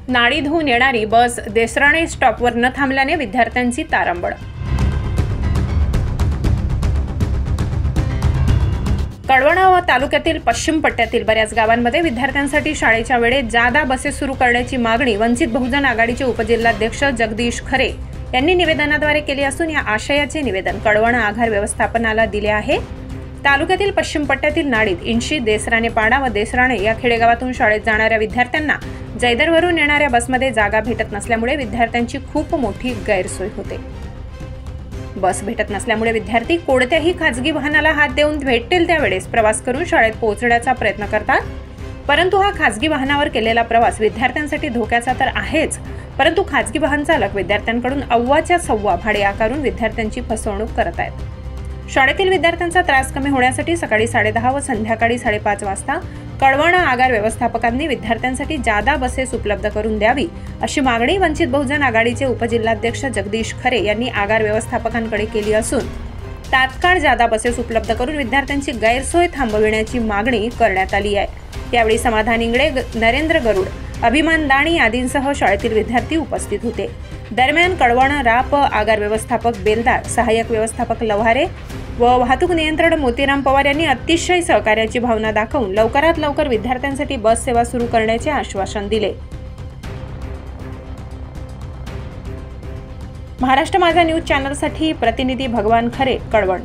नाडी धुवून येणारी बस देसराणे स्टॉपवर न थांबल्याने विद्यार्थ्यांची तारांबळ। कळवण तालुक्यातील पश्चिम पट्ट्यातील बऱ्याच गावांमध्ये विद्यार्थ्यांसाठी शाळेच्या वेळेत जादा बसेस सुरू करण्याची मागणी वंचित बहुजन आघाडीचे उपजिल्हाध्यक्ष जगदीश खरे यांनी निवेदनाद्वारे केली असून या आशयाचे निवेदन कळवण आगार व्यवस्थापनाला दिले आहे। तालुक्यातील पश्चिम पट्ट्यातील नाडीत इंशी, देसराणे पाडा व देसराणे या खेडेगावातून शाळेत जाणाऱ्या विद्यार्थ्यांना जयदरवरून येणाऱ्या बसमध्ये जागा भेटत नसल्यामुळे विद्यार्थ्यांची खूप मोठी गैरसोय होते। बस भेटत नसल्यामुळे विद्यार्थी कोणत्याही खाजगी वाहनाला हात देऊन भेटेल त्यावेळेस प्रवास करून शाळेत पोहोचण्याचा प्रयत्न करतात, परंतु हा खाजगी वाहनावर केलेला प्रवास विद्यार्थ्यांसाठी धोक्याचा तर आहेच, परंतु खाजगी वाहन चालक विद्यार्थ्यांकडून अव्वाच्या सव्वा भाडे आकारून विद्यार्थ्यांची फसवणूक करत आहेत। शाळेतील विद्यार्थ्यांचा त्रास कमी होण्यासाठी सकाळी 10:30 व संध्याकाळी 5:30 वाजता कळवण आगार व्यवस्थापकांनी विद्यार्थ्यांसाठी जादा बसेस उपलब्ध करून द्यावी अशी मागणी वंचित बहुजन आघाडीचे उपजिल्हाध्यक्ष जगदीश खरे यांनी आगार व्यवस्थापकांकडे केली असून तात्काळ जादा बसेस उपलब्ध करून विद्यार्थ्यांची गैरसोय थांबविण्याची मागणी करण्यात आली आहे। यावेळी समाधान इंगळे, नरेंद्र गरुड, अभिमान दाणी आदींसह शाळेतील विद्यार्थी उपस्थित होते। दरम्यान कळवण राप आगार व्यवस्थापक बेलदार, सहाय्यक व्यवस्थापक लव्हारे व वाहतूक नियंत्रण मोतीराम पवार यांनी अतिशय सहकार्याची भावना दाखवून लवकरात लवकर विद्यार्थ्यांसाठी बस सेवा सुरू करण्याचे आश्वासन दिले। महाराष्ट्र माझा न्यूज चॅनलसाठी प्रतिनिधी भगवान खरे, कळवण।